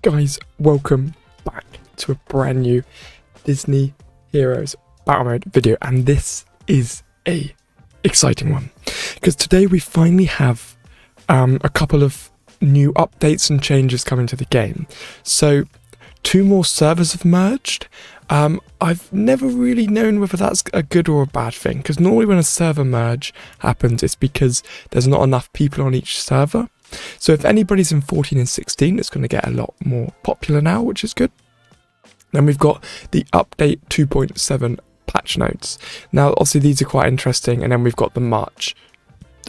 Guys, welcome back to a brand new Disney Heroes Battle Mode video, and this is a exciting one because today we finally have a couple of new updates and changes coming to the game. So 2 more servers have merged. I've never really known whether that's a good or a bad thing, because normally when a server merge happens, it's because there's not enough people on each server. So if anybody's in 14 and 16, it's going to get a lot more popular now, which is good. Then we've got the update 2.7 patch notes. Now, obviously, these are quite interesting. And then we've got the March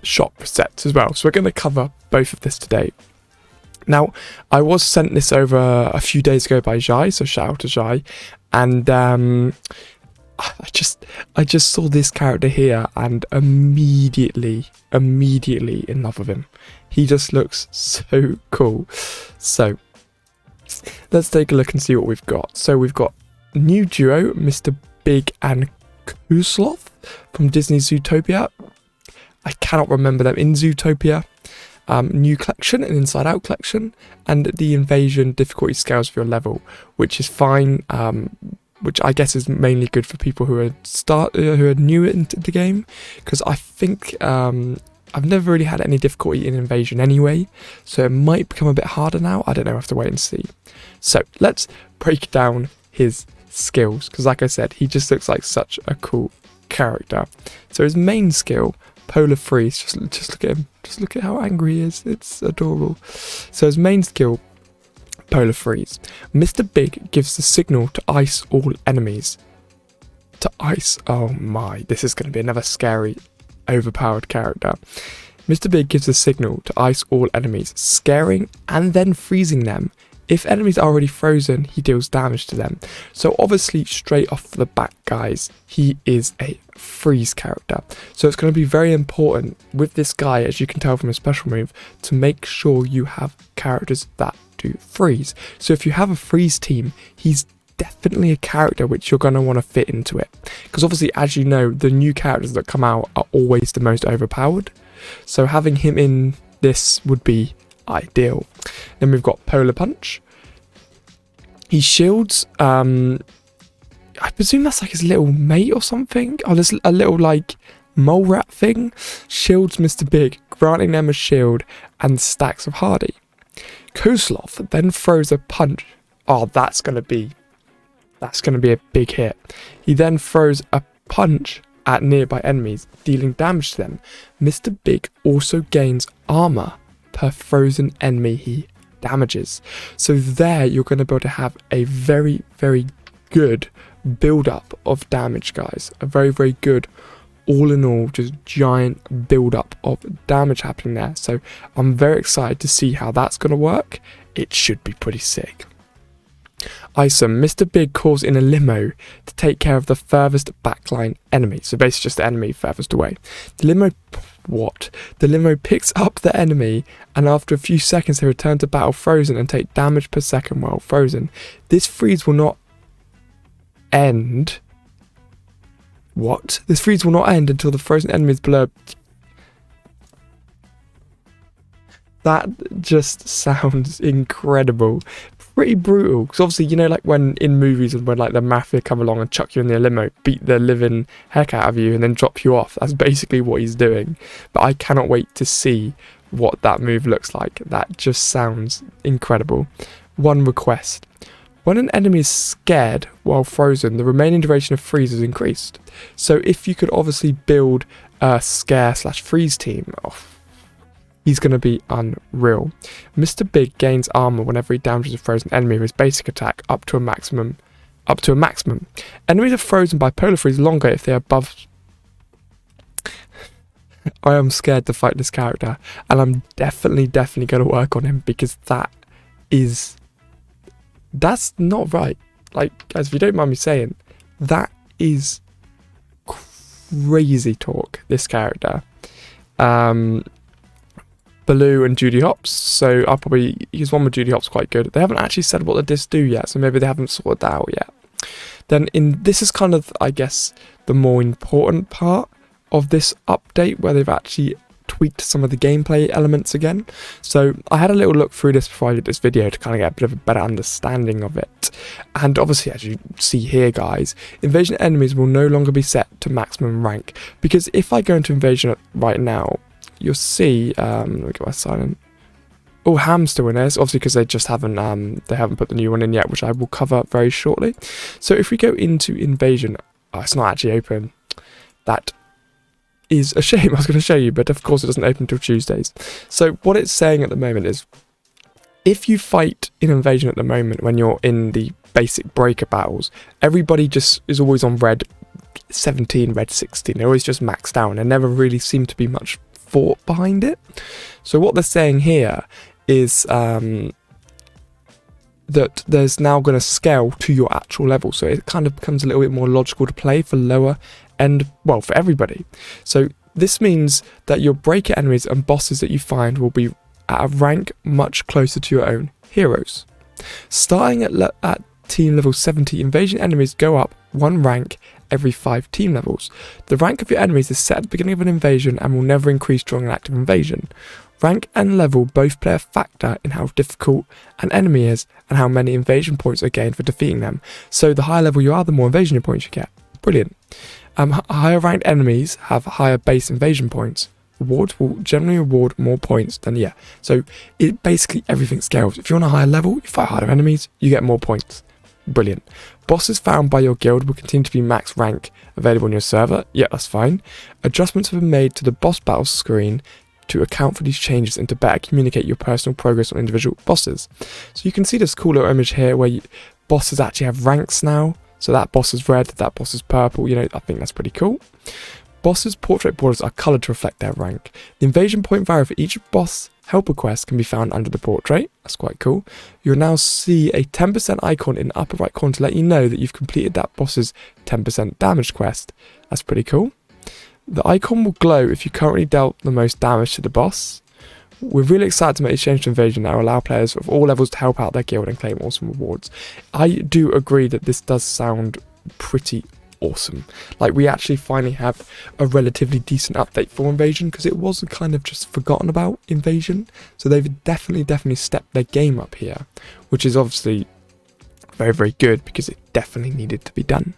shop sets as well. So we're going to cover both of this today. Now, I was sent this over a few days ago by Jai, so shout out to Jai. And I just saw this character here and immediately in love with him. He just looks so cool. So let's take a look and see what we've got. So we've got new duo, Mr. Big and Kusloth from Disney Zootopia. I cannot remember them. In Zootopia. New collection, an Inside Out collection, and the invasion difficulty scales for your level, which is fine. Which I guess is mainly good for people who are new into the game, because I think I've never really had any difficulty in invasion anyway, so it might become a bit harder now. I don't know, I have to wait and see. So let's break down his skills, because like I said, he just looks like such a cool character. So his main skill, Polar Freeze, just look at him, just look at how angry he is, it's adorable. So his main skill, Polar Freeze. Mr. Big gives the signal to ice all enemies. To ice, oh my, this is going to be another scary, overpowered character. Mr. Big gives the signal to ice all enemies, scaring and then freezing them. If enemies are already frozen, he deals damage to them. So obviously, straight off the bat, guys, he is a freeze character. So it's going to be very important with this guy, as you can tell from his special move, to make sure you have characters that do freeze. So if you have a freeze team, he's definitely a character which you're going to want to fit into it. Because obviously, as you know, the new characters that come out are always the most overpowered. So having him in this would be ideal. Then we've got Polar Punch. He shields, I presume that's like his little mate or something. Oh, there's a little like mole rat thing. Shields Mr. Big, granting them a shield and stacks of Hardy. Kusloth then throws a punch. Oh, that's gonna be a big hit. He then throws a punch at nearby enemies, dealing damage to them. Mr. Big also gains armor per frozen enemy he damages. So there you're going to be able to have a very, very good build up of damage, guys. A very, very good all in all, just giant build up of damage happening there. So I'm very excited to see how that's going to work. It should be pretty sick. Isom, Mr. Big calls in a limo to take care of the furthest backline enemy. So basically just the enemy furthest away. The limo picks up the enemy, and after a few seconds they return to battle frozen and take damage per second while frozen. This freeze will not end. What? This freeze will not end until the frozen enemy is below. That just sounds incredible. Pretty brutal, because obviously, you know, like when in movies and when like the mafia come along and chuck you in their limo, beat the living heck out of you and then drop you off. That's basically what he's doing. But I cannot wait to see what that move looks like. That just sounds incredible. One request: when an enemy is scared while frozen, the remaining duration of freeze is increased. So if you could obviously build a scare/freeze team, he's going to be unreal. Mr. Big gains armor whenever he damages a frozen enemy with his basic attack up to a maximum. Enemies are frozen by Polar Freeze longer if they are above. I am scared to fight this character, and I'm definitely going to work on him, because that's not right. Like, guys, if you don't mind me saying, that is crazy talk, this character. Baloo and Judy Hopps, so I'll probably use one with Judy Hopps quite good. They haven't actually said what the discs do yet, so maybe they haven't sorted that out yet. Then this is kind of, I guess, the more important part of this update, where they've actually tweaked some of the gameplay elements again. So I had a little look through this before I did this video to kind of get a bit of a better understanding of it. And obviously, as you see here, guys, invasion enemies will no longer be set to maximum rank, because if I go into invasion right now, you'll see, let me get my silent. Oh, Ham's still in there, obviously because they just haven't put the new one in yet, which I will cover very shortly. So if we go into invasion, oh, it's not actually open. That is a shame. I was going to show you, but of course it doesn't open until Tuesdays. So what it's saying at the moment is, if you fight in invasion at the moment when you're in the basic breaker battles, everybody just is always on red 17, red 16. They're always just maxed out, and there never really seemed to be much thought behind it. So what they're saying here is that there's now going to scale to your actual level, so it kind of becomes a little bit more logical to play for lower end, well, for everybody. So this means that your breaker enemies and bosses that you find will be at a rank much closer to your own heroes. Starting at team level 70, invasion enemies go up one rank every 5 team levels. The rank of your enemies is set at the beginning of an invasion and will never increase during an active invasion. Rank and level both play a factor in how difficult an enemy is and how many invasion points are gained for defeating them. So the higher level you are, the more invasion points you get. Brilliant. Higher ranked enemies have higher base invasion points. Rewards will generally reward more points than, so it basically everything scales. If you're on a higher level, you fight harder enemies, you get more points. Brilliant. Bosses found by your guild will continue to be max rank available on your server. Yeah, that's fine. Adjustments have been made to the boss battle screen to account for these changes and to better communicate your personal progress on individual bosses. So you can see this cool little image here where bosses actually have ranks now. So that boss is red, that boss is purple, I think that's pretty cool. Bosses' portrait borders are coloured to reflect their rank. The invasion point value for each boss helper quest can be found under the portrait. That's quite cool. You'll now see a 10% icon in the upper right corner to let you know that you've completed that boss's 10% damage quest. That's pretty cool. The icon will glow if you currently dealt the most damage to the boss. We're really excited to make this change to invasion that will allow players of all levels to help out their guild and claim awesome rewards. I do agree that this does sound pretty awesome. Like, we actually finally have a relatively decent update for invasion, because it was kind of just forgotten about invasion. So they've definitely stepped their game up here, which is obviously very, very good, because it definitely needed to be done.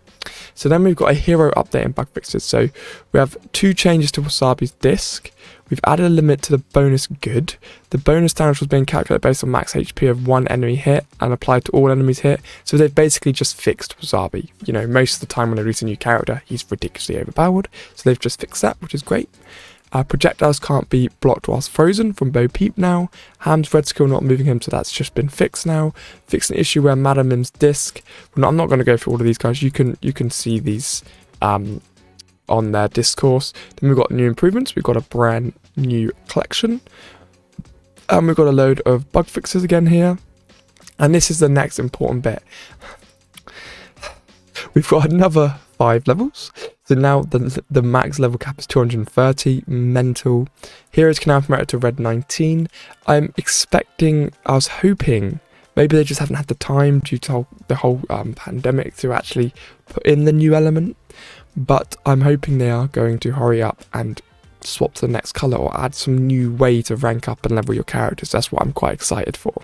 So then we've got a hero update and bug fixes. So we have 2 changes to Wasabi's disc. We've added a limit to the bonus good. The bonus damage was being calculated based on max HP of 1 enemy hit and applied to all enemies hit. So they've basically just fixed Wasabi. Most of the time when they release a new character, he's ridiculously overpowered. So they've just fixed that, which is great. Projectiles can't be blocked whilst frozen from Bo Peep now. Ham's red skill not moving him, so that's just been fixed now. Fixed an issue where Madamin's disc. Well, I'm not going to go through all of these guys. You can see these on their discourse. Then we've got new improvements. We've got a brand new collection. And we've got a load of bug fixes again here. And this is the next important bit. We've got another 5 levels. So now the max level cap is 230. Mental. Heroes can now be promoted to red 19. I was hoping, maybe they just haven't had the time due to the whole pandemic to actually put in the new element. But I'm hoping they are going to hurry up and swap to the next colour or add some new way to rank up and level your characters. That's what I'm quite excited for.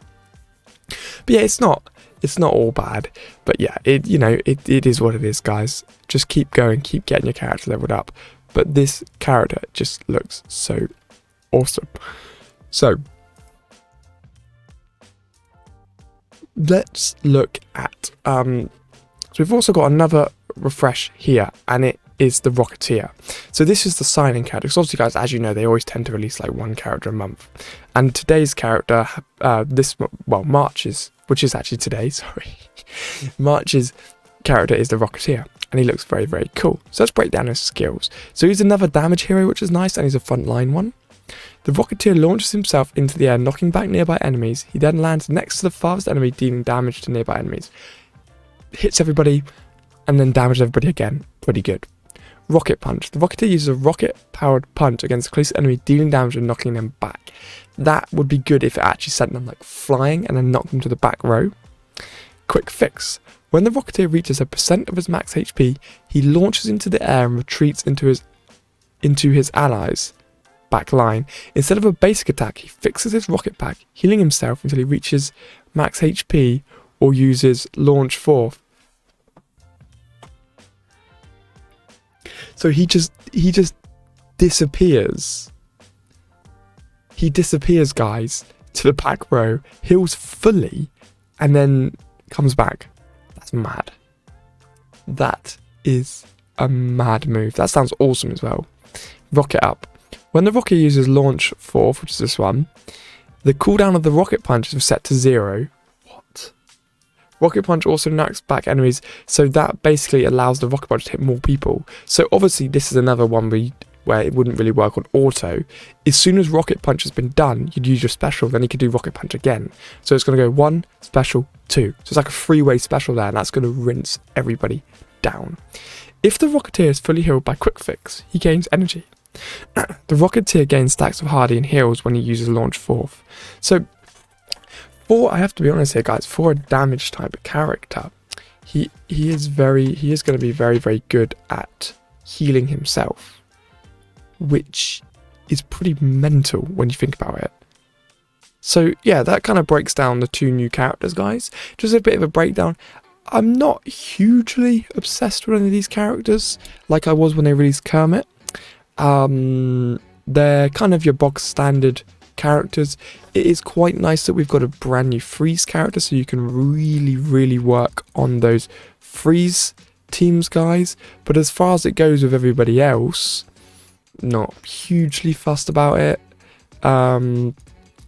But yeah, it's not all bad. But yeah, it is what it is, guys. Just keep going, keep getting your character leveled up. But this character just looks so awesome. So let's look at so we've also got another refresh here, and it is the Rocketeer. So this is the signing character, because obviously, guys, as you know, they always tend to release like 1 character a month. And today's character, March's, which is actually today, sorry. March's character is the Rocketeer, and he looks very, very cool. So let's break down his skills. So he's another damage hero, which is nice, and he's a frontline one. The Rocketeer launches himself into the air, knocking back nearby enemies. He then lands next to the farthest enemy, dealing damage to nearby enemies. Hits everybody, and then damages everybody again. Pretty good. Rocket Punch. The Rocketeer uses a rocket-powered punch against the closest enemy, dealing damage and knocking them back. That would be good if it actually sent them like flying and then knocked them to the back row. Quick fix. When the Rocketeer reaches a % of his max HP, he launches into the air and retreats into his allies. back line. Instead of a basic attack, he fixes his rocket pack, healing himself until he reaches max HP or uses launch 4. So he just disappears. He disappears, guys, to the back row, heals fully, and then comes back. That's mad. That is a mad move. That sounds awesome as well. Rocket up. When the rocket uses launch 4, which is this one, the cooldown of the rocket punch is set to 0. What? Rocket punch also knocks back enemies, so that basically allows the rocket punch to hit more people. So obviously this is another one where it wouldn't really work on auto. As soon as rocket punch has been done, you'd use your special, then you could do rocket punch again. So it's going to go 1, special, 2. So it's like a 3-way special there, and that's going to rinse everybody down. If the Rocketeer is fully healed by quick fix, he gains energy. The Rocketeer gains stacks of Hardy and heals when he uses launch 4. So I have to be honest here, guys, for a damage type character, he is going to be very, very good at healing himself, which is pretty mental when you think about it. So yeah, that kind of breaks down the 2 new characters, guys. Just a bit of a breakdown. I'm not hugely obsessed with any of these characters like I was when they released Kermit. They're kind of your box standard characters. It is quite nice that we've got a brand new freeze character, so you can really work on those freeze teams, guys. But as far as it goes with everybody else, not hugely fussed about it. But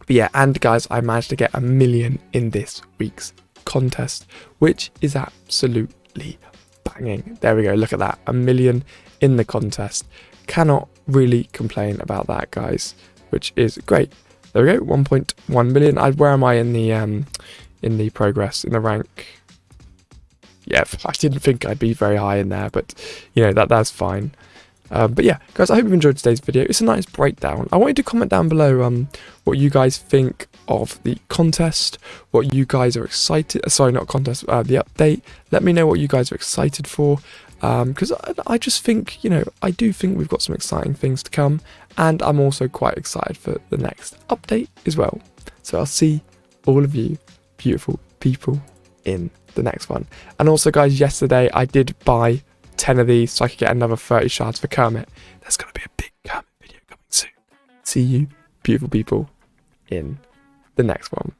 yeah, and guys, I managed to get 1 million in this week's contest, which is absolutely banging. There we go, look at that, 1 million in the contest. Cannot really complain about that, guys, which is great. There we go, 1.1 million. Where am I in the progress, in the rank? Yeah, I didn't think I'd be very high in there, but you know, that's fine. But yeah, guys, I hope you've enjoyed today's video. It's a nice breakdown. I want you to comment down below what you guys think of the contest, what you guys are excited, sorry, not contest, the update. Let me know what you guys are excited for, because I just think, you know, I do think we've got some exciting things to come, and I'm also quite excited for the next update as well. So I'll see all of you beautiful people in the next one. And also, guys, yesterday I did buy 10 of these so I could get another 30 shards for Kermit. There's going to be a big Kermit video coming soon. See you beautiful people in the next one.